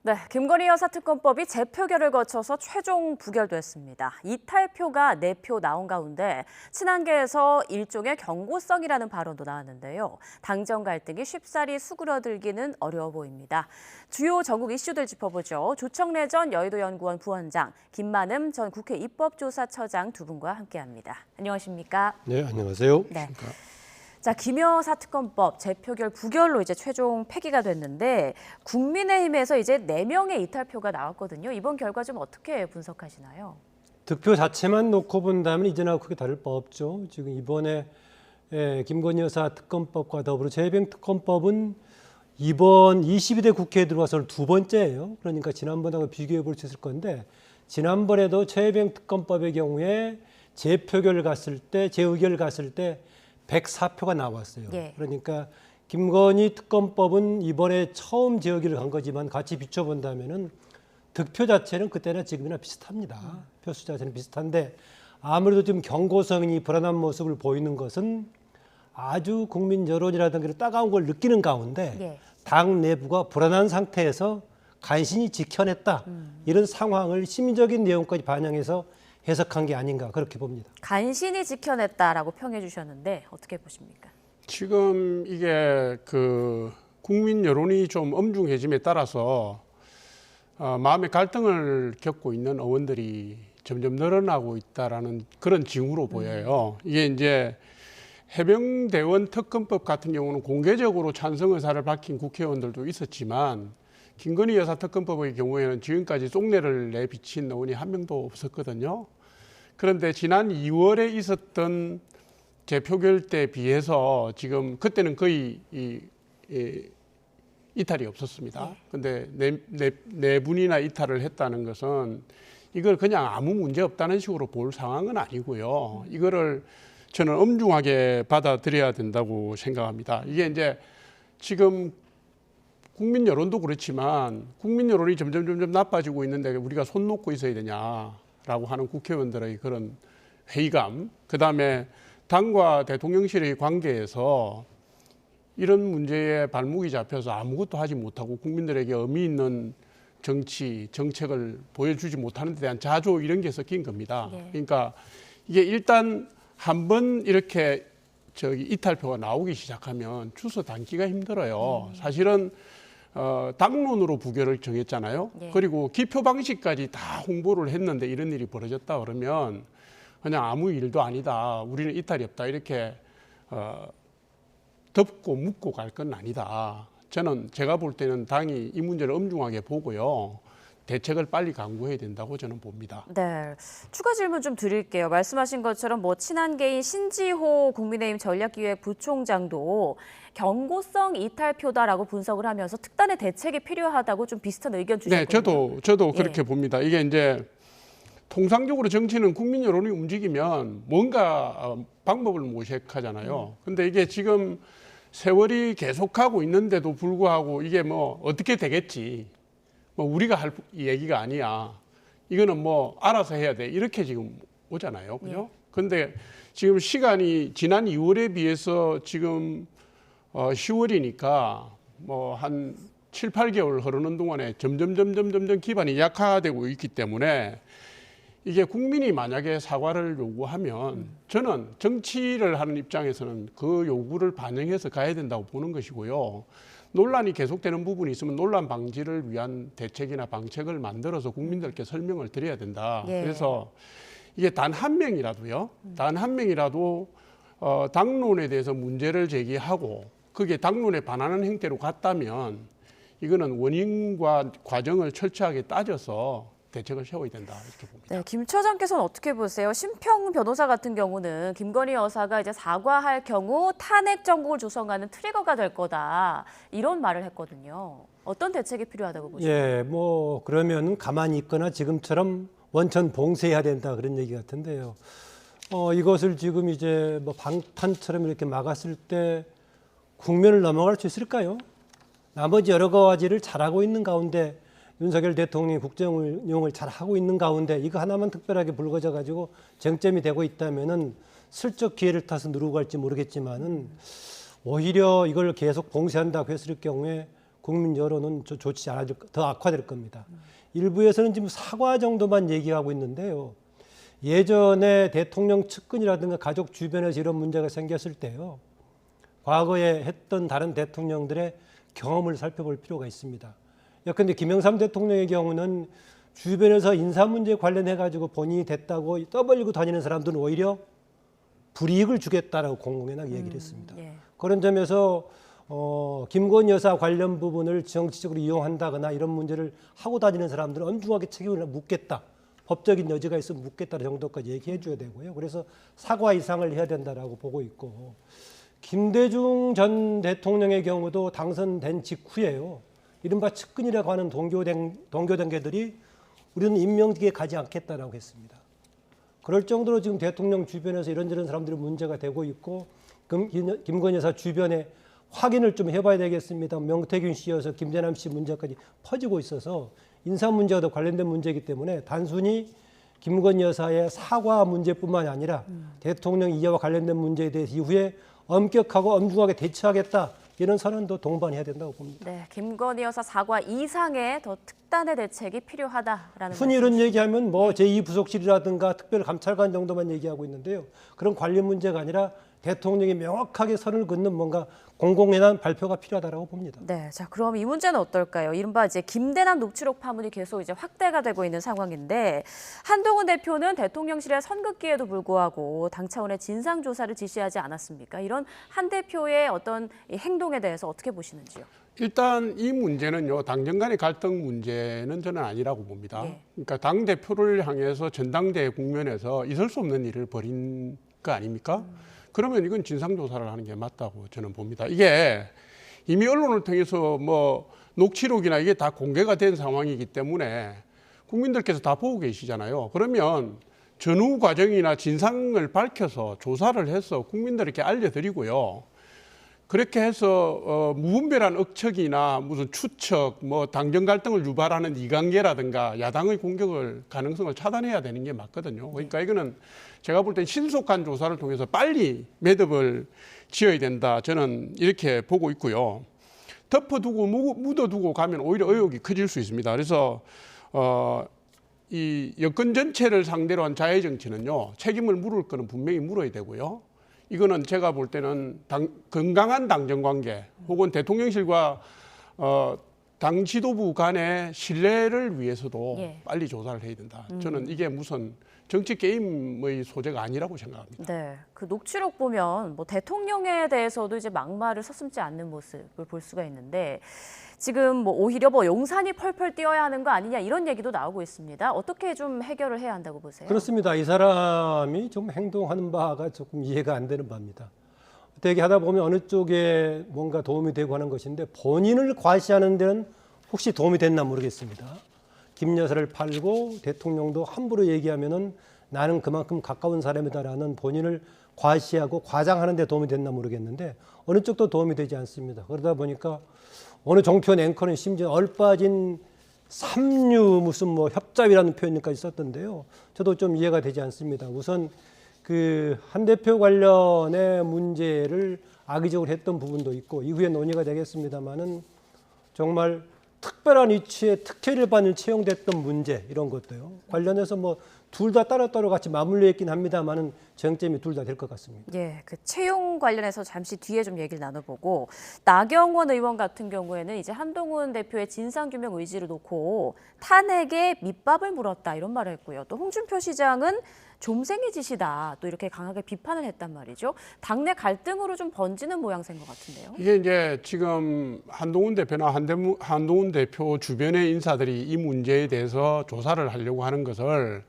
네, 김건희 여사 특검법이 재표결을 거쳐서 최종 부결됐습니다. 이탈표가 4표 나온 가운데 친한계에서 일종의 경고성이라는 발언도 나왔는데요. 당정 갈등이 쉽사리 수그러들기는 어려워 보입니다. 주요 전국 이슈들 짚어보죠. 조청래 전 여의도연구원 부원장, 김만흠 전 국회 입법조사처장 두 분과 함께합니다. 안녕하십니까? 네, 안녕하세요. 네. 자, 김 여사 특검법 재표결 부결로 이제 최종 폐기가 됐는데 국민의힘에서 이제 4명의 이탈표가 나왔거든요. 이번 결과 좀 어떻게 분석하시나요? 득표 자체만 놓고 본다면 이전하고 크게 다를 바 없죠. 지금 이번에 김건희 여사 특검법과 더불어 재병 특검법은 이번 22대 국회에 들어와서 두 번째예요. 그러니까 지난번하고 비교해 볼 수 있을 건데 지난번에도 재병 특검법의 경우에 재표결을 갔을 때, 재의결을 갔을 때 104표가 나왔어요. 예. 그러니까 김건희 특검법은 이번에 처음 재의결을 간 거지만 같이 비춰본다면은 득표 자체는 그때나 지금이나 비슷합니다. 표수 자체는 비슷한데 아무래도 지금 경고성이 불안한 모습을 보이는 것은 아주 국민 여론이라든가 따가운 걸 느끼는 가운데 예. 당 내부가 불안한 상태에서 간신히 지켜냈다. 이런 상황을 심리적인 내용까지 반영해서 해석한 게 아닌가 그렇게 봅니다. 간신히 지켜냈다라고 평해 주셨는데 어떻게 보십니까? 지금 이게 국민 여론이 좀 엄중해짐에 따라서 마음의 갈등을 겪고 있는 의원들이 점점 늘어나고 있다라는 그런 징후로 보여요. 이게 이제 해병대원 특검법 같은 경우는 공개적으로 찬성 의사를 밝힌 국회의원들도 있었지만 김건희 여사 특검법의 경우에는 지금까지 속내를 내비친 의원이 한 명도 없었거든요. 그런데 지난 2월에 있었던 재표결 때 비해서 지금 그때는 거의 이탈이 없었습니다. 근데 네 분이나 이탈을 했다는 것은 이걸 그냥 아무 문제 없다는 식으로 볼 상황은 아니고요. 이거를 저는 엄중하게 받아들여야 된다고 생각합니다. 이게 이제 지금 국민 여론도 그렇지만 국민 여론이 점점 나빠지고 있는데 우리가 손 놓고 있어야 되냐라고 하는 국회의원들의 그런 회의감, 그다음에 당과 대통령실의 관계에서 이런 문제에 발목이 잡혀서 아무것도 하지 못하고 국민들에게 의미 있는 정책을 보여주지 못하는 데 대한 자조 이런 게 섞인 겁니다. 네. 그러니까 이게 일단 한번 이렇게 이탈표가 나오기 시작하면 주워 담기가 힘들어요. 사실은 당론으로 부결을 정했잖아요. 네. 그리고 기표 방식까지 다 홍보를 했는데 이런 일이 벌어졌다 그러면 그냥 아무 일도 아니다. 우리는 이탈이 없다. 이렇게 덮고 묻고 갈 건 아니다. 제가 볼 때는 당이 이 문제를 엄중하게 보고요. 대책을 빨리 강구해야 된다고 저는 봅니다. 네, 추가 질문 좀 드릴게요. 말씀하신 것처럼 친한계인 신지호 국민의힘 전략기획부총장도 경고성 이탈표다라고 분석을 하면서 특단의 대책이 필요하다고 좀 비슷한 의견 주셨거든요. 네, 저도 그렇게 봅니다. 이게 이제 통상적으로 정치는 국민 여론이 움직이면 뭔가 방법을 모색하잖아요. 근데 이게 지금 세월이 계속하고 있는데도 불구하고 이게 뭐 어떻게 되겠지. 우리가 할 얘기가 아니야. 이거는 알아서 해야 돼. 이렇게 지금 오잖아요. 그죠? 근데 지금 시간이 지난 2월에 비해서 지금 10월이니까 한 7, 8개월 흐르는 동안에 점점 기반이 약화되고 있기 때문에 이게 국민이 만약에 사과를 요구하면 저는 정치를 하는 입장에서는 그 요구를 반영해서 가야 된다고 보는 것이고요. 논란이 계속되는 부분이 있으면 논란 방지를 위한 대책이나 방책을 만들어서 국민들께 설명을 드려야 된다. 예. 그래서 이게 단 한 명이라도요. 단 한 명이라도 당론에 대해서 문제를 제기하고 그게 당론에 반하는 행태로 갔다면 이거는 원인과 과정을 철저하게 따져서 대책을 세워야 된다 이렇게 봅니다. 네, 김 처장께서는 어떻게 보세요? 심평 변호사 같은 경우는 김건희 여사가 이제 사과할 경우 탄핵 정국을 조성하는 트리거가 될 거다 이런 말을 했거든요. 어떤 대책이 필요하다고 보십니까? 예, 그러면 가만히 있거나 지금처럼 원천 봉쇄해야 된다 그런 얘기 같은데요. 이것을 지금 이제 방탄처럼 이렇게 막았을 때 국면을 넘어갈 수 있을까요? 나머지 여러 가지를 잘하고 있는 가운데 윤석열 대통령이 국정운영을 잘하고 있는 가운데 이거 하나만 특별하게 불거져 가지고 쟁점이 되고 있다면은 슬쩍 기회를 타서 누르고 갈지 모르겠지만은 오히려 이걸 계속 봉쇄한다고 했을 경우에 국민 여론은 좋지 않아질 더 악화될 겁니다. 일부에서는 지금 사과 정도만 얘기하고 있는데요. 예전에 대통령 측근이라든가 가족 주변에서 이런 문제가 생겼을 때요. 과거에 했던 다른 대통령들의 경험을 살펴볼 필요가 있습니다. 예컨대 김영삼 대통령의 경우는 주변에서 인사 문제 관련해 가지고 본인이 됐다고 떠벌리고 다니는 사람들은 오히려 불이익을 주겠다라고 공공연하게 얘기를 했습니다. 예. 그런 점에서 김건희 여사 관련 부분을 정치적으로 이용한다거나 이런 문제를 하고 다니는 사람들은 엄중하게 책임을 묻겠다. 법적인 여지가 있으면 묻겠다는 정도까지 얘기해 줘야 되고요. 그래서 사과 이상을 해야 된다라고 보고 있고, 김대중 전 대통령의 경우도 당선된 직후에요. 이른바 측근이라고 하는 동교단계들이 우리는 임명직에 가지 않겠다라고 했습니다. 그럴 정도로 지금 대통령 주변에서 이런저런 사람들이 문제가 되고 있고, 김건희 여사 주변에 확인을 좀 해봐야 되겠습니다. 명태균 씨여서 김대남 씨 문제까지 퍼지고 있어서 인사 문제와 관련된 문제이기 때문에 단순히 김건희 여사의 사과 문제뿐만이 아니라 대통령 이해와 관련된 문제에 대해서 이후에 엄격하고 엄중하게 대처하겠다, 이런 선언도 동반해야 된다고 봅니다. 네, 김건희 여사 사과 이상의 더 특단의 대책이 필요하다라는 흔히 이런 얘기하면 뭐 제2부속실이라든가 특별감찰관 정도만 얘기하고 있는데요. 그런 관련 문제가 아니라 대통령이 명확하게 선을 긋는 뭔가 공공연한 발표가 필요하다고 봅니다. 네, 자 그럼 이 문제는 어떨까요? 이른바 이제 김대남 녹취록 파문이 계속 이제 확대가 되고 있는 상황인데, 한동훈 대표는 대통령실의 선긋기에도 불구하고 당 차원의 진상 조사를 지시하지 않았습니까? 이런 한 대표의 어떤 이 행동에 대해서 어떻게 보시는지요? 일단 이 문제는요, 당정 간의 갈등 문제는 저는 아니라고 봅니다. 예. 그러니까 당 대표를 향해서 전당대회 국면에서 있을 수 없는 일을 벌인 거 아닙니까? 그러면 이건 진상조사를 하는 게 맞다고 저는 봅니다. 이게 이미 언론을 통해서 뭐 녹취록이나 이게 다 공개가 된 상황이기 때문에 국민들께서 다 보고 계시잖아요. 그러면 전후 과정이나 진상을 밝혀서 조사를 해서 국민들에게 알려드리고요. 그렇게 해서 무분별한 억측이나 무슨 추측, 뭐 당정 갈등을 유발하는 이관계라든가 야당의 공격을 가능성을 차단해야 되는 게 맞거든요. 그러니까 이거는 제가 볼 땐 신속한 조사를 통해서 빨리 매듭을 지어야 된다, 저는 이렇게 보고 있고요. 덮어두고 묻어두고 가면 오히려 의혹이 커질 수 있습니다. 그래서 이 여권 전체를 상대로 한 자해 정치는요, 책임을 물을 거는 분명히 물어야 되고요. 이거는 제가 볼 때는 건강한 당정 관계 혹은 대통령실과 당 지도부 간의 신뢰를 위해서도 예. 빨리 조사를 해야 된다. 저는 이게 무슨 정치 게임의 소재가 아니라고 생각합니다. 네, 그 녹취록 보면 뭐 대통령에 대해서도 이제 막말을 서슴지 않는 모습을 볼 수가 있는데, 지금 뭐 오히려 뭐 용산이 펄펄 뛰어야 하는 거 아니냐, 이런 얘기도 나오고 있습니다. 어떻게 좀 해결을 해야 한다고 보세요? 그렇습니다. 이 사람이 좀 행동하는 바가 조금 이해가 안 되는 바입니다. 얘기하다 보면 어느 쪽에 뭔가 도움이 되고 하는 것인데, 본인을 과시하는 데는 혹시 도움이 됐나 모르겠습니다. 김 여사를 팔고 대통령도 함부로 얘기하면은 나는 그만큼 가까운 사람이다라는 본인을 과시하고 과장하는 데 도움이 됐나 모르겠는데, 어느 쪽도 도움이 되지 않습니다. 그러다 보니까 어느 종편 앵커는 심지어 얼빠진 삼류 무슨 뭐 협잡이라는 표현까지 썼던데요. 저도 좀 이해가 되지 않습니다. 우선 그 한 대표 관련의 문제를 악의적으로 했던 부분도 있고, 이후에 논의가 되겠습니다만은 정말 특별한 위치에 특혜를 받는 채용됐던 문제, 이런 것도요. 관련해서 뭐 둘 다 따로따로 같이 맞물려 있긴 합니다만은 쟁점이 둘 다 될 것 같습니다. 예, 그 채용 관련해서 잠시 뒤에 좀 얘기를 나눠보고, 나경원 의원 같은 경우에는 이제 한동훈 대표의 진상규명 의지를 놓고 탄핵에 밑밥을 물었다, 이런 말을 했고요. 또 홍준표 시장은 좀생이 짓이다, 또 이렇게 강하게 비판을 했단 말이죠. 당내 갈등으로 좀 번지는 모양새인 것 같은데요. 이게 이제 지금 한동훈 대표나 한동훈 대표 주변의 인사들이 이 문제에 대해서 조사를 하려고 하는 것을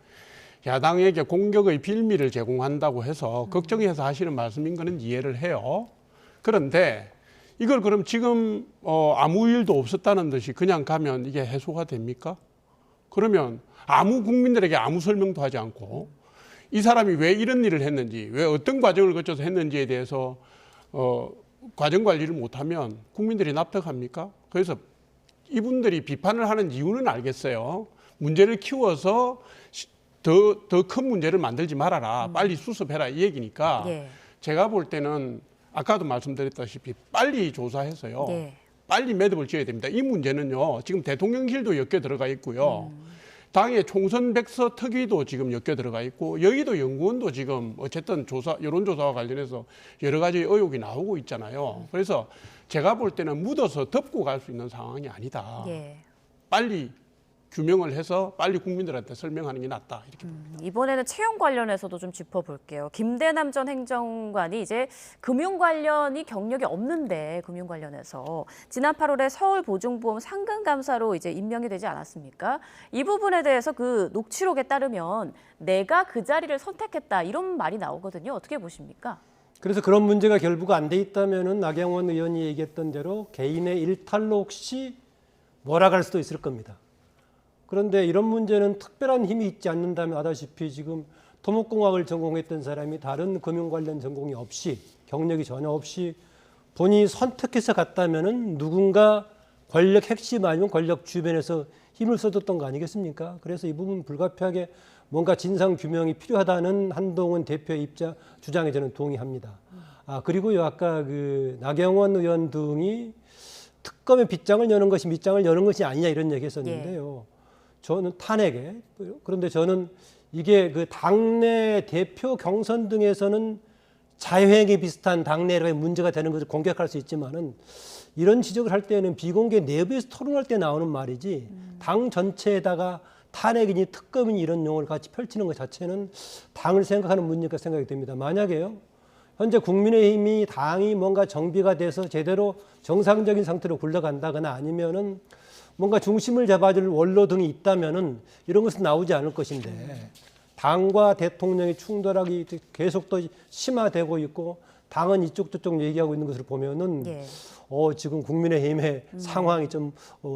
야당에게 공격의 빌미를 제공한다고 해서 걱정해서 하시는 말씀인 거는 이해를 해요. 그런데 이걸 그럼 지금 아무 일도 없었다는 듯이 그냥 가면 이게 해소가 됩니까? 그러면 아무 국민들에게 아무 설명도 하지 않고 이 사람이 왜 이런 일을 했는지, 왜 어떤 과정을 거쳐서 했는지에 대해서 과정 관리를 못하면 국민들이 납득합니까? 그래서 이분들이 비판을 하는 이유는 알겠어요. 문제를 키워서 더 큰 문제를 만들지 말아라. 빨리 수습해라, 이 얘기니까. 예. 제가 볼 때는 아까도 말씀드렸다시피 빨리 조사해서요. 예. 빨리 매듭을 지어야 됩니다. 이 문제는요, 지금 대통령실도 엮여 들어가 있고요. 당의 총선 백서 특위도 지금 엮여 들어가 있고, 여의도 연구원도 지금 어쨌든 여론조사와 관련해서 여러 가지 의혹이 나오고 있잖아요. 그래서 제가 볼 때는 묻어서 덮고 갈 수 있는 상황이 아니다. 예. 빨리 규명을 해서 빨리 국민들한테 설명하는 게 낫다. 이렇게 봅니다. 이번에는 채용 관련해서도 좀 짚어볼게요. 김대남 전 행정관이 이제 금융 관련이 경력이 없는데 금융 관련해서 지난 8월에 서울보증보험 상근감사로 이제 임명이 되지 않았습니까? 이 부분에 대해서 그 녹취록에 따르면 내가 그 자리를 선택했다 이런 말이 나오거든요. 어떻게 보십니까? 그래서 그런 문제가 결부가 안 돼 있다면은 나경원 의원이 얘기했던 대로 개인의 일탈로 혹시 몰아갈 수도 있을 겁니다. 그런데 이런 문제는 특별한 힘이 있지 않는다면 아다시피 지금 토목공학을 전공했던 사람이 다른 금융 관련 전공이 없이 경력이 전혀 없이 본인이 선택해서 갔다면은 누군가 권력 핵심 아니면 권력 주변에서 힘을 써줬던 거 아니겠습니까? 그래서 이 부분 불가피하게 뭔가 진상 규명이 필요하다는 한동훈 대표의 주장에 저는 동의합니다. 그리고요 아까 그 나경원 의원 등이 특검의 빗장을 여는 것이 밑장을 여는 것이 아니냐 이런 얘기했었는데요. 저는 탄핵에 그런데 저는 이게 그 당내 대표 경선 등에서는 자유행위 비슷한 당내의 문제가 되는 것을 공격할 수 있지만은 이런 지적을 할 때는 비공개 내부에서 토론할 때 나오는 말이지 당 전체에다가 탄핵이니 특검이니 이런 용어를 같이 펼치는 것 자체는 당을 생각하는 문제가 생각이 됩니다. 만약에요 현재 국민의힘이 당이 뭔가 정비가 돼서 제대로 정상적인 상태로 굴러간다거나 아니면은 뭔가 중심을 잡아줄 원로 등이 있다면은 이런 것은 나오지 않을 것인데 당과 대통령의 충돌하기 계속 더 심화되고 있고 당은 이쪽 저쪽 얘기하고 있는 것을 보면은 예. 지금 국민의힘의 상황이 좀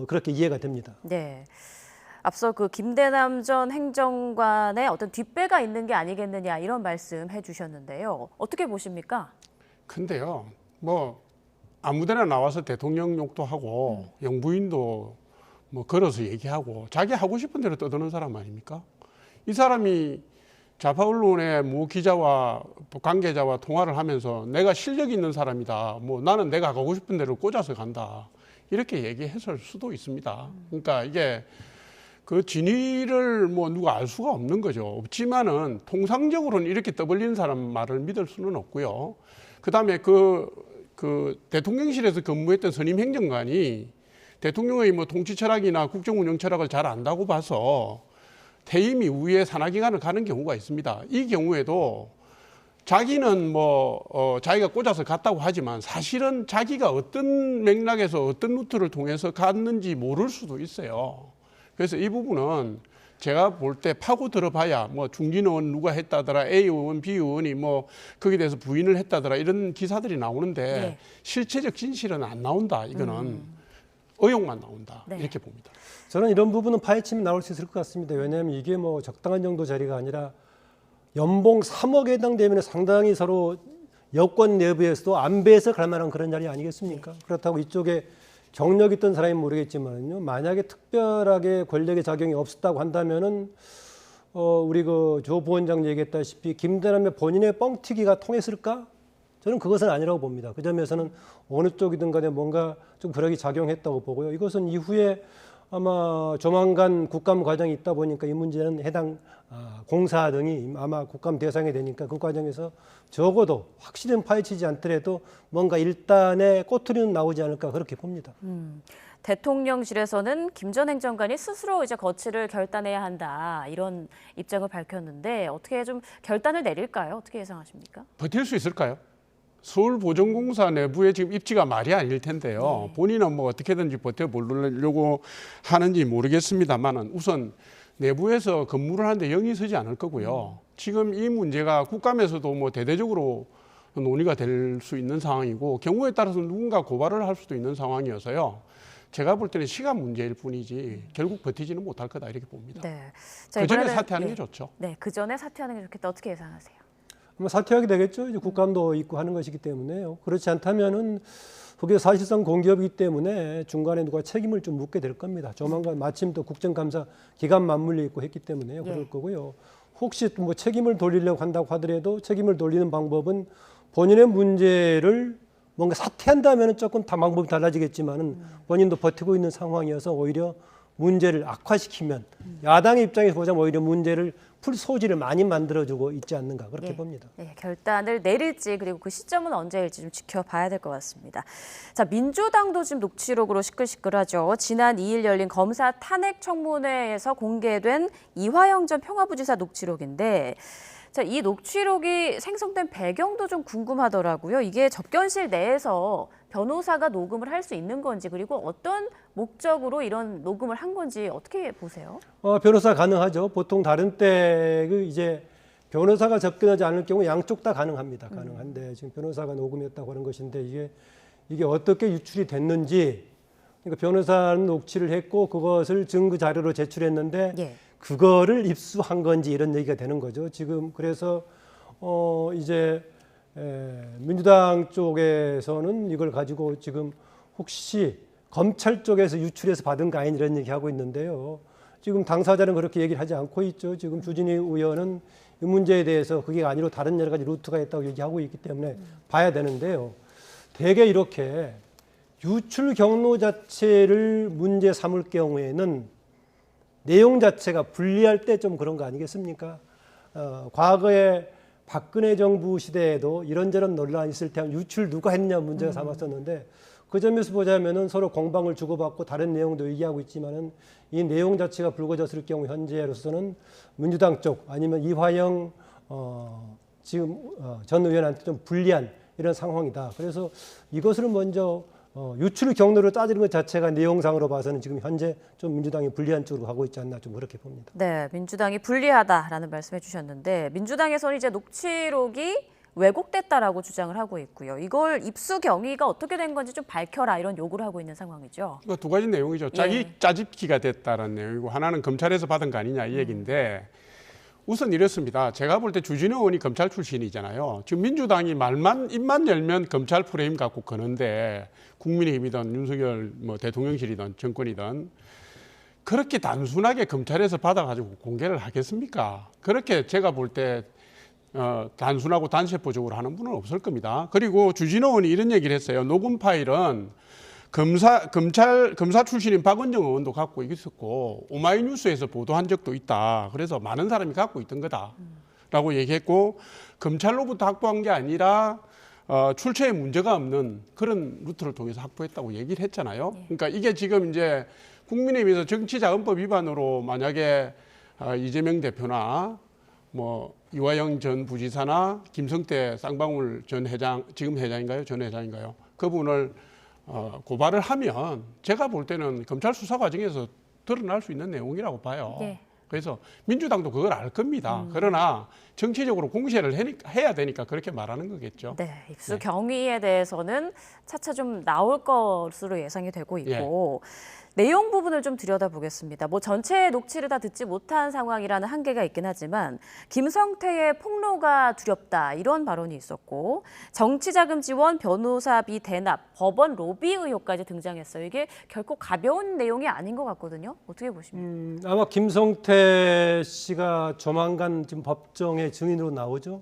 그렇게 이해가 됩니다. 네. 앞서 그 김대남 전 행정관의 어떤 뒷배가 있는 게 아니겠느냐 이런 말씀 해주셨는데요. 어떻게 보십니까? 근데요, 뭐 아무데나 나와서 대통령 욕도 하고 영부인도 뭐 걸어서 얘기하고 자기 하고 싶은 대로 떠드는 사람 아닙니까? 이 사람이 좌파 언론의 모 기자와 관계자와 통화를 하면서 내가 실력 있는 사람이다. 뭐 나는 내가 가고 싶은 대로 꽂아서 간다. 이렇게 얘기했을 수도 있습니다. 그러니까 이게 그 진위를 뭐 누가 알 수가 없는 거죠. 없지만은 통상적으로는 이렇게 떠벌리는 사람 말을 믿을 수는 없고요. 그다음에 그 대통령실에서 근무했던 선임 행정관이 대통령의 뭐 통치 철학이나 국정 운영 철학을 잘 안다고 봐서 퇴임 이후에 산하기관을 가는 경우가 있습니다. 이 경우에도 자기는 자기가 꽂아서 갔다고 하지만 사실은 자기가 어떤 맥락에서 어떤 루트를 통해서 갔는지 모를 수도 있어요. 그래서 이 부분은 제가 볼 때 파고 들어봐야 뭐 중진 의원 누가 했다더라, A 의원, B 의원이 뭐 거기에 대해서 부인을 했다더라 이런 기사들이 나오는데 네. 실체적 진실은 안 나온다. 이거는 의혹만 나온다. 네. 이렇게 봅니다. 저는 이런 부분은 파헤치면 나올 수 있을 것 같습니다. 왜냐하면 이게 뭐 적당한 정도 자리가 아니라 연봉 3억에 해당되면 상당히 서로 여권 내부에서도 안배해서 갈 만한 그런 자리 아니겠습니까? 그렇다고 이쪽에 경력 있던 사람이 모르겠지만요. 만약에 특별하게 권력의 작용이 없었다고 한다면은 우리 그 조 부원장 얘기했다시피 김대남의 본인의 뻥튀기가 통했을까? 저는 그것은 아니라고 봅니다. 그 점에서는 어느 쪽이든 간에 뭔가 좀 그러기 작용했다고 보고요. 이것은 이후에 아마 조만간 국감 과정이 있다 보니까 이 문제는 해당 공사 등이 아마 국감 대상이 되니까 그 과정에서 적어도 확실히 파헤치지 않더라도 뭔가 일단의 꼬투리는 나오지 않을까 그렇게 봅니다. 대통령실에서는 김 전 행정관이 스스로 이제 거취를 결단해야 한다 이런 입장을 밝혔는데 어떻게 좀 결단을 내릴까요? 어떻게 예상하십니까? 버틸 수 있을까요? 서울보전공사 내부에 지금 입지가 말이 아닐 텐데요. 본인은 뭐 어떻게든지 버텨보려고 하는지 모르겠습니다만은 우선 내부에서 근무를 하는데 영이 서지 않을 거고요. 지금 이 문제가 국감에서도 뭐 대대적으로 논의가 될 수 있는 상황이고 경우에 따라서 누군가 고발을 할 수도 있는 상황이어서요. 제가 볼 때는 시간 문제일 뿐이지 결국 버티지는 못할 거다 이렇게 봅니다. 네. 그 전에 사퇴하는 게 좋죠. 네, 그 전에 사퇴하는 게 좋겠다. 어떻게 예상하세요? 사퇴하게 되겠죠. 이제 국감도 있고 하는 것이기 때문에요. 그렇지 않다면은 그게 사실상 공기업이기 때문에 중간에 누가 책임을 좀 묻게 될 겁니다. 조만간 마침 또 국정감사 기간 맞물려 있고 했기 때문에요. 그럴 거고요. 혹시 뭐 책임을 돌리려고 한다고 하더라도 책임을 돌리는 방법은 본인의 문제를 뭔가 사퇴한다면 조금 다 방법이 달라지겠지만은 본인도 버티고 있는 상황이어서 오히려 문제를 악화시키면 야당의 입장에서 보자면 오히려 문제를 풀 소지를 많이 만들어주고 있지 않는가 그렇게 예. 봅니다. 네, 결단을 내릴지 그리고 그 시점은 언제일지 좀 지켜봐야 될 것 같습니다. 자, 민주당도 지금 녹취록으로 시끌시끌하죠. 지난 2일 열린 검사 탄핵 청문회에서 공개된 이화영 전 평화부지사 녹취록인데 자, 이 녹취록이 생성된 배경도 좀 궁금하더라고요. 이게 접견실 내에서 변호사가 녹음을 할 수 있는 건지 그리고 어떤 목적으로 이런 녹음을 한 건지 어떻게 보세요? 변호사 가능하죠. 보통 다른 때 이제 변호사가 접견하지 않을 경우 양쪽 다 가능합니다. 가능한데 지금 변호사가 녹음했다고 하는 것인데 이게 어떻게 유출이 됐는지 그러니까 변호사는 녹취를 했고 그것을 증거 자료로 제출했는데 예. 그거를 입수한 건지 이런 얘기가 되는 거죠. 지금 그래서 이제 민주당 쪽에서는 이걸 가지고 지금 혹시 검찰 쪽에서 유출해서 받은 거 아닌 이런 얘기하고 있는데요. 지금 당사자는 그렇게 얘기를 하지 않고 있죠. 지금 주진희 의원은 이 문제에 대해서 그게 아니라 다른 여러 가지 루트가 있다고 얘기하고 있기 때문에 봐야 되는데요. 대개 이렇게 유출 경로 자체를 문제 삼을 경우에는 내용 자체가 불리할 때 좀 그런 거 아니겠습니까? 과거에 박근혜 정부 시대에도 이런저런 논란이 있을 때 유출 누가 했냐 문제가 삼았었는데 그 점에서 보자면은 서로 공방을 주고받고 다른 내용도 얘기하고 있지만은 이 내용 자체가 불거졌을 경우 현재로서는 민주당 쪽 아니면 이화영 지금 전 의원한테 좀 불리한 이런 상황이다. 그래서 이것을 먼저 유출 경로로 따지는 것 자체가 내용상으로 봐서는 지금 현재 좀 민주당이 불리한 쪽으로 가고 있지 않나 좀 그렇게 봅니다. 네, 민주당이 불리하다라는 말씀해 주셨는데 민주당에서는 이제 녹취록이 왜곡됐다라고 주장을 하고 있고요. 이걸 입수 경위가 어떻게 된 건지 좀 밝혀라 이런 요구를 하고 있는 상황이죠. 그러니까 두 가지 내용이죠. 짜집기가 됐다는 내용이고 하나는 검찰에서 받은 거 아니냐 이 얘기인데 우선 이렇습니다. 제가 볼 때 주진우 의원이 검찰 출신이잖아요. 지금 민주당이 입만 열면 검찰 프레임 갖고 거는데 국민의힘이든 윤석열 대통령실이든 정권이든 그렇게 단순하게 검찰에서 받아가지고 공개를 하겠습니까? 그렇게 제가 볼 때 단순하고 단세포적으로 하는 분은 없을 겁니다. 그리고 주진우 의원이 이런 얘기를 했어요. 녹음 파일은 검사 출신인 박은정 의원도 갖고 있었고 오마이뉴스에서 보도한 적도 있다. 그래서 많은 사람이 갖고 있던 거다라고 얘기했고 검찰로부터 확보한 게 아니라 출처에 문제가 없는 그런 루트를 통해서 확보했다고 얘기를 했잖아요. 그러니까 이게 지금 이제 국민의힘에서 정치자금법 위반으로 만약에 이재명 대표나 이화영 전 부지사나 김성태 쌍방울 전 회장, 지금 회장인가요? 전 회장인가요? 그분을 고발을 하면 제가 볼 때는 검찰 수사 과정에서 드러날 수 있는 내용이라고 봐요. 네. 그래서 민주당도 그걸 알 겁니다. 그러나 정치적으로 공세를 해야 되니까 그렇게 말하는 거겠죠. 네, 입수 경위에 대해서는 차차 좀 나올 것으로 예상이 되고 있고 내용 부분을 좀 들여다보겠습니다. 전체 녹취를 다 듣지 못한 상황이라는 한계가 있긴 하지만 김성태의 폭로가 두렵다 이런 발언이 있었고 정치자금 지원, 변호사비 대납, 법원 로비 의혹까지 등장했어요. 이게 결코 가벼운 내용이 아닌 것 같거든요. 어떻게 보십니까? 아마 김성태 씨가 조만간 지금 법정에 증인으로 나오죠.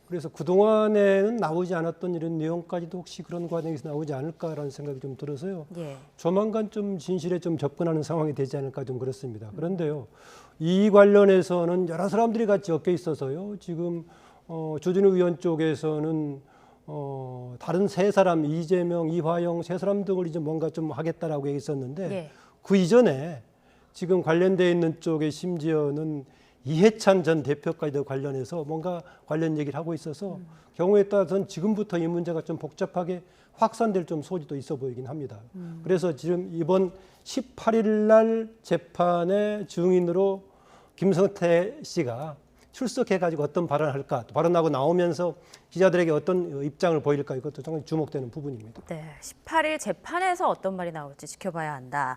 그래서 그동안에는 나오지 않았던 이런 내용까지도 혹시 그런 과정에서 나오지 않을까라는 생각이 좀 들어서요. 예. 조만간 좀 진실에 좀 접근하는 상황이 되지 않을까 좀 그렇습니다. 그런데요, 이 관련해서는 여러 사람들이 같이 엮여 있어서요. 지금 주진우 의원 쪽에서는 다른 세 사람, 이재명, 이화영 세 사람 등을 이제 뭔가 좀 하겠다라고 얘기했었는데 그 이전에 지금 관련돼 있는 쪽에 심지어는 이해찬 전 대표까지도 관련해서 뭔가 관련 얘기를 하고 있어서 경우에 따라서는 지금부터 이 문제가 좀 복잡하게 확산될 좀 소지도 있어 보이긴 합니다. 그래서 지금 이번 18일 날 재판의 증인으로 김성태 씨가 출석해가지고 어떤 발언을 할까, 발언하고 나오면서 기자들에게 어떤 입장을 보일까 이것도 상당히 주목되는 부분입니다. 네, 18일 재판에서 어떤 말이 나올지 지켜봐야 한다.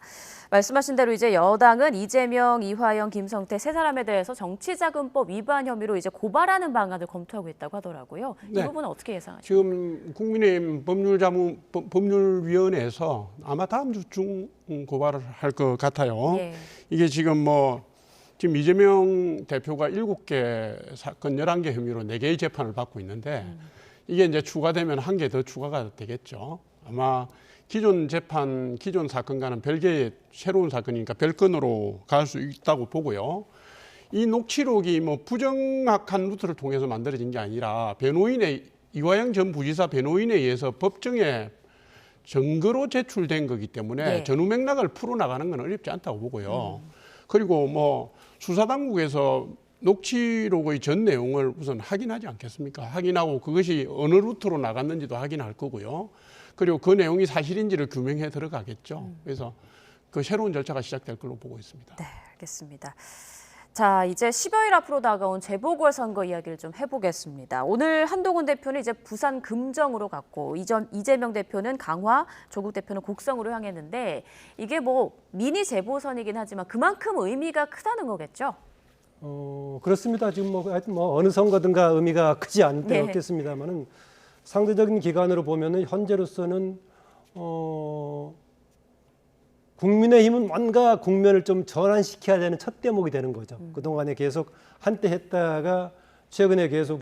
말씀하신 대로 이제 여당은 이재명, 이화영, 김성태 세 사람에 대해서 정치자금법 위반 혐의로 이제 고발하는 방안을 검토하고 있다고 하더라고요. 이 부분은 어떻게 예상하십니까? 지금 국민의힘 법률위원회에서 아마 다음 주중 고발을 할 것 같아요. 이게 지금 지금 이재명 대표가 7개 사건 11개 혐의로 4개의 재판을 받고 있는데 이게 이제 추가되면 한 개 더 추가가 되겠죠. 아마 기존 재판, 기존 사건과는 별개의 새로운 사건이니까 별건으로 갈 수 있다고 보고요. 이 녹취록이 뭐 부정확한 루트를 통해서 만들어진 게 아니라 이화영 전 부지사 변호인에 의해서 법정에 증거로 제출된 거기 때문에 네. 전후 맥락을 풀어나가는 건 어렵지 않다고 보고요. 그리고 뭐 수사당국에서 녹취록의 전 내용을 우선 확인하지 않겠습니까? 확인하고 그것이 어느 루트로 나갔는지도 확인할 거고요. 그리고 그 내용이 사실인지를 규명해 들어가겠죠. 그래서 그 새로운 절차가 시작될 걸로 보고 있습니다. 네, 알겠습니다. 자, 이제 10여일 앞으로 다가온 재보궐선거 이야기를 좀 해보겠습니다. 오늘 한동훈 대표는 이제 부산 금정으로 갔고 이재명 대표는 강화, 조국 대표는 곡성으로 향했는데 이게 뭐 미니 재보선이긴 하지만 그만큼 의미가 크다는 거겠죠? 그렇습니다. 지금 하여튼 어느 선거든가 의미가 크지 않을 때 네. 없겠습니다만은 상대적인 기간으로 보면은 현재로서는 국민의힘은 뭔가 국면을 좀 전환시켜야 되는 첫 대목이 되는 거죠. 그동안에 계속 한때 했다가 최근에 계속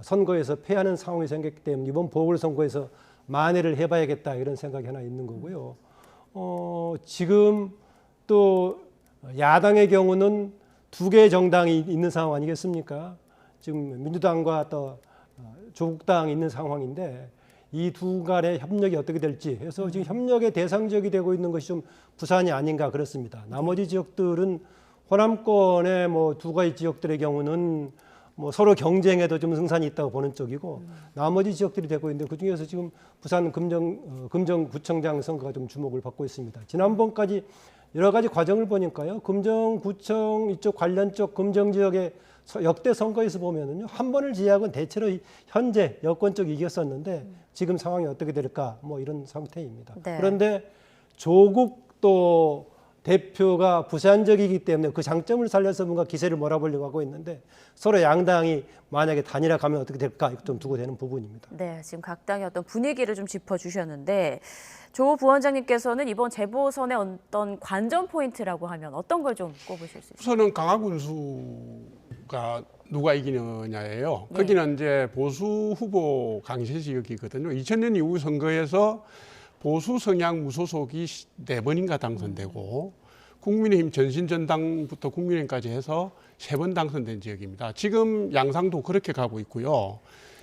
선거에서 패하는 상황이 생겼기 때문에 이번 보궐선거에서 만회를 해봐야겠다 이런 생각이 하나 있는 거고요. 지금 또 야당의 경우는 두 개의 정당이 있는 상황 아니겠습니까? 지금 민주당과 또 조국당이 있는 상황인데 이 두 간의 협력이 어떻게 될지 해서 지금 협력의 대상지역이 되고 있는 것이 좀 부산이 아닌가 그렇습니다. 나머지 지역들은 호남권의 뭐 두 가지 지역들의 경우는 뭐 서로 경쟁에도 좀 승산이 있다고 보는 쪽이고 나머지 지역들이 되고 있는데 그 중에서 지금 부산 금정구청장 선거가 좀 주목을 받고 있습니다. 지난번까지 여러 가지 과정을 보니까요. 금정구청 이쪽 관련 쪽 금정 지역의 역대 선거에서 보면은요. 한 번을 제외하고는 대체로 현재 여권 쪽이 이겼었는데 지금 상황이 어떻게 될까 뭐 이런 상태입니다. 네. 그런데 조국 또 대표가 부산적이기 때문에 그 장점을 살려서 뭔가 기세를 몰아보려고 하고 있는데 서로 양당이 만약에 단일화 가면 어떻게 될까 좀 두고 되는 부분입니다. 네, 지금 각 당의 어떤 분위기를 좀 짚어주셨는데 조 부원장님께서는 이번 재보선의 어떤 관전 포인트라고 하면 어떤 걸 좀 꼽으실 수 있을까요? 우선은 강화 군수가 누가 이기느냐예요. 네. 거기는 이제 보수 후보 강세 지역이거든요. 2000년 이후 선거에서 보수 성향 무소속이 4번인가 당선되고 국민의힘 전신전당부터 국민의힘까지 해서 3번 당선된 지역입니다. 지금 양상도 그렇게 가고 있고요.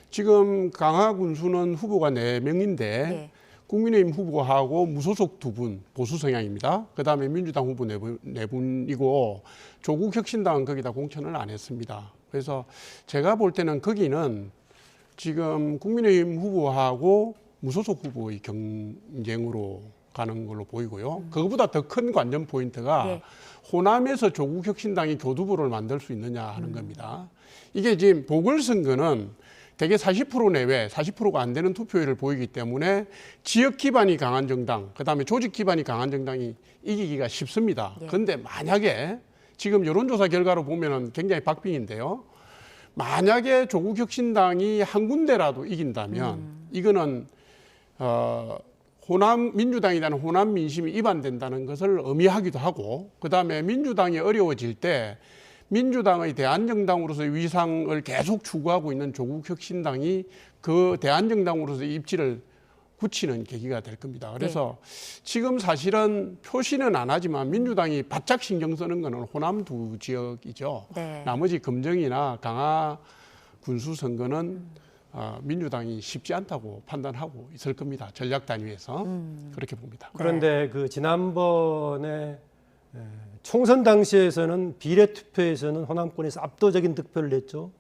지금 강화 군수는 후보가 4명인데 네. 국민의힘 후보하고 무소속 2분 보수 성향입니다. 그다음에 민주당 후보 4분이고 조국 혁신당은 거기다 공천을 안 했습니다. 그래서 제가 볼 때는 거기는 지금 국민의힘 후보하고 무소속 후보의 경쟁으로 가는 걸로 보이고요. 그거보다 더 큰 관전 포인트가 네. 호남에서 조국 혁신당이 교두보를 만들 수 있느냐 하는 겁니다. 이게 지금 보궐선거는 대개 40% 내외, 40%가 안 되는 투표율을 보이기 때문에 지역 기반이 강한 정당, 그다음에 조직 기반이 강한 정당이 이기기가 쉽습니다. 예. 그런데 만약에 지금 여론조사 결과로 보면은 굉장히 박빙인데요. 만약에 조국 혁신당이 한 군데라도 이긴다면 이거는 호남 민주당이라는 호남 민심이 이반된다는 것을 의미하기도 하고 그다음에 민주당이 어려워질 때 민주당의 대안정당으로서의 위상을 계속 추구하고 있는 조국 혁신당이 그 대안정당으로서의 입지를 굳히는 계기가 될 겁니다. 그래서 지금 사실은 표시는 안 하지만 민주당이 바짝 신경 쓰는 것은 호남 2 지역이죠. 네. 나머지 금정이나 강화 군수 선거는 민주당이 쉽지 않다고 판단하고 있을 겁니다. 전략 단위에서 그렇게 봅니다. 그런데 그 지난번에 총선 당시에서는 비례 투표에서는 호남권에서 압도적인 득표를 냈죠.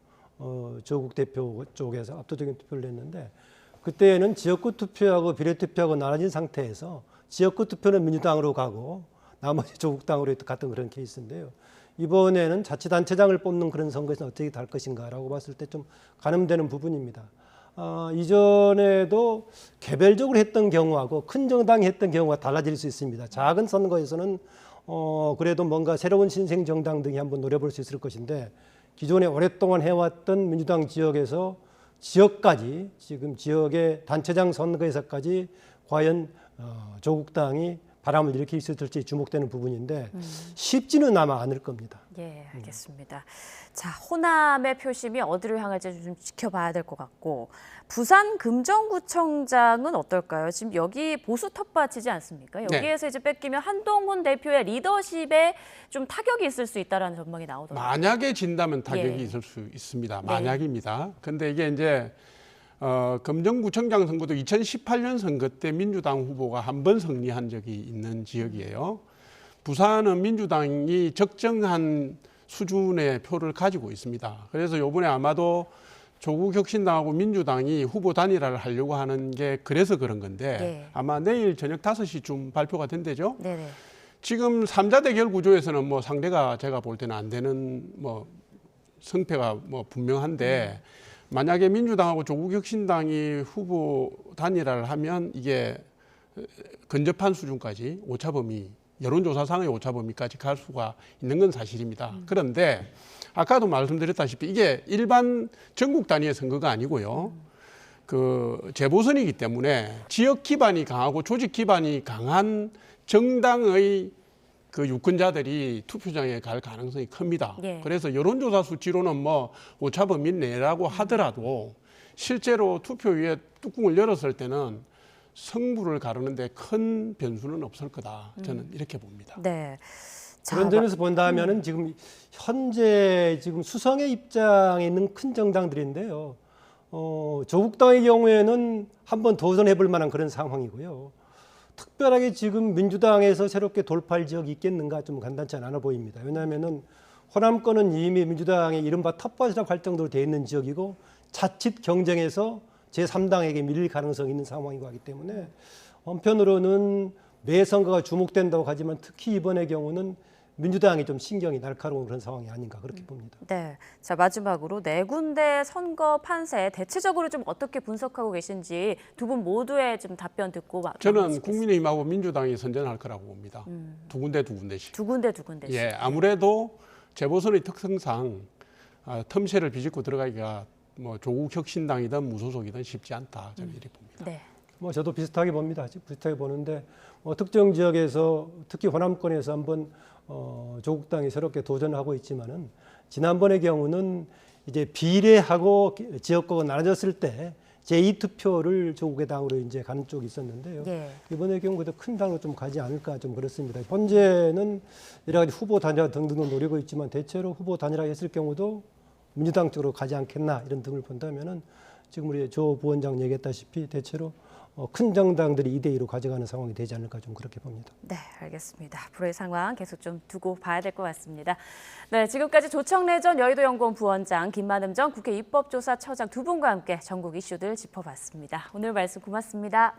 조국 대표 쪽에서 압도적인 투표를 냈는데 그때는 지역구 투표하고 비례 투표하고 나눠진 상태에서 지역구 투표는 민주당으로 가고 나머지 조국당으로 갔던 그런 케이스인데요. 이번에는 자치단체장을 뽑는 그런 선거에서 어떻게 될 것인가라고 봤을 때 좀 가늠되는 부분입니다. 이전에도 개별적으로 했던 경우하고 큰 정당이 했던 경우가 달라질 수 있습니다. 작은 선거에서는 그래도 뭔가 새로운 신생 정당 등이 한번 노려볼 수 있을 것인데 기존에 오랫동안 해왔던 민주당 지역에서 지역까지 지금 지역의 단체장 선거에서까지 과연 조국당이 바람을 일으킬 수 있을지 주목되는 부분인데 쉽지는 아마 않을 겁니다. 예, 알겠습니다. 자, 호남의 표심이 어디로 향할지 좀 지켜봐야 될 것 같고, 부산 금정구청장은 어떨까요? 지금 여기 보수 텃밭이지 않습니까? 여기에서 이제 뺏기면 한동훈 대표의 리더십에 좀 타격이 있을 수 있다라는 전망이 나오더라고요. 만약에 진다면 타격이 예. 있을 수 있습니다. 네. 만약입니다. 근데 이게 이제 금정구청장 선거도 2018년 선거 때 민주당 후보가 한 번 승리한 적이 있는 지역이에요. 부산은 민주당이 적정한 수준의 표를 가지고 있습니다. 그래서 이번에 아마도 조국 혁신당하고 민주당이 후보 단일화를 하려고 하는 게 그래서 그런 건데 네. 아마 내일 저녁 5시쯤 발표가 된대죠. 네네. 지금 3자 대결 구조에서는 뭐 상대가 제가 볼 때는 안 되는 뭐 승패가 뭐 분명한데 만약에 민주당하고 조국혁신당이 후보 단일화를 하면 이게 근접한 수준까지 오차범위 여론조사상의 오차범위까지 갈 수가 있는 건 사실입니다. 그런데 아까도 말씀드렸다시피 이게 일반 전국 단위의 선거가 아니고요. 그 재보선이기 때문에 지역 기반이 강하고 조직 기반이 강한 정당의 그 유권자들이 투표장에 갈 가능성이 큽니다. 예. 그래서 여론조사 수치로는 뭐 오차범위 내라고 하더라도 실제로 투표위에 뚜껑을 열었을 때는 승부를 가르는데 큰 변수는 없을 거다. 저는 이렇게 봅니다. 네. 자, 그런 점에서 본다면은 지금 현재 지금 수성의 입장에 있는 큰 정당들인데요. 조국당의 경우에는 한번 도전해 볼 만한 그런 상황이고요. 특별하게 지금 민주당에서 새롭게 돌파할 지역이 있겠는가 좀 간단치 않아 보입니다. 왜냐하면은 호남권은 이미 민주당의 이른바 텃밭이라고 할 정도로 돼 있는 지역이고 자칫 경쟁에서 제3당에게 밀릴 가능성이 있는 상황이고 하기 때문에 한편으로는 매 선거가 주목된다고 하지만 특히 이번의 경우는 민주당이 좀 신경이 날카로운 그런 상황이 아닌가 그렇게 봅니다. 네. 자, 마지막으로 네 군데 선거 판세 대체적으로 좀 어떻게 분석하고 계신지 두 분 모두의 좀 답변 듣고 저는 국민의힘하고 민주당이 선전할 거라고 봅니다. 두 군데씩. 두 군데씩. 예, 아무래도 재보선의 특성상 틈새를 비집고 들어가기가 뭐 조국 혁신당이든 무소속이든 쉽지 않다. 저는 이렇게 봅니다. 네. 뭐 저도 비슷하게 봅니다. 비슷하게 보는데 특정 지역에서 특히 호남권에서 한번 조국당이 새롭게 도전하고 있지만은 지난번의 경우는 이제 비례하고 지역구가 나눠졌을 때 제2투표를 조국의 당으로 이제 가는 쪽이 있었는데요. 예. 이번의 경우도 큰 당으로 좀 가지 않을까 좀 그렇습니다. 현재는 여러 가지 후보 단일화 등등도 노리고 있지만 대체로 후보 단일화 했을 경우도 민주당 쪽으로 가지 않겠나 이런 등을 본다면은 지금 우리 조 부원장 얘기했다시피 대체로 큰 정당들이 2대2로 가져가는 상황이 되지 않을까 좀 그렇게 봅니다. 네, 알겠습니다. 앞으로의 상황 계속 좀 두고 봐야 될 것 같습니다. 네, 지금까지 조청래 전 여의도연구원 부원장, 김만흠 전 국회 입법조사처장 두 분과 함께 전국 이슈들 짚어봤습니다. 오늘 말씀 고맙습니다.